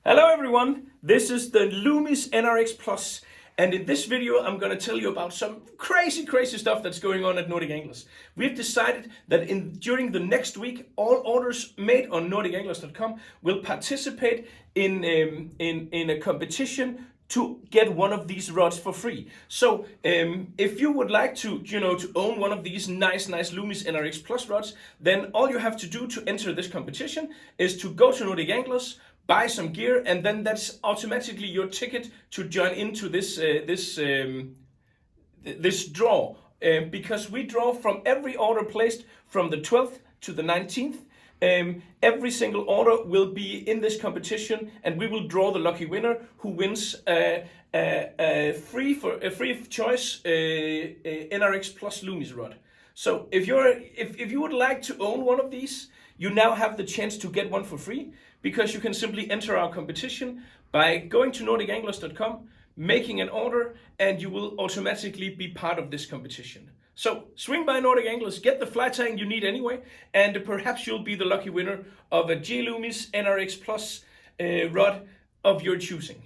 Hello everyone, this is the G.Loomis NRX Plus, and in this video I'm going to tell you about some crazy stuff that's going on at Nordic Anglers. We've decided that during the next week all orders made on NordicAnglers.com will participate in a competition to get one of these rods for free. So if you would like to own one of these nice G.Loomis NRX Plus rods, then all you have to do to enter this competition is to go to Nordic Anglers, buy some gear, and then that's automatically your ticket to join into this draw. Because we draw from every order placed from the 12th to the 19th. Every single order will be in this competition, and we will draw the lucky winner who wins a free of choice NRX Plus Loomis rod. So if you would like to own one of these, you now have the chance to get one for free, because you can simply enter our competition by going to NordicAnglers.com, making an order, and you will automatically be part of this competition. So swing by Nordic Anglers, get the fly tying you need anyway, and perhaps you'll be the lucky winner of a G.Loomis NRX Plus rod of your choosing.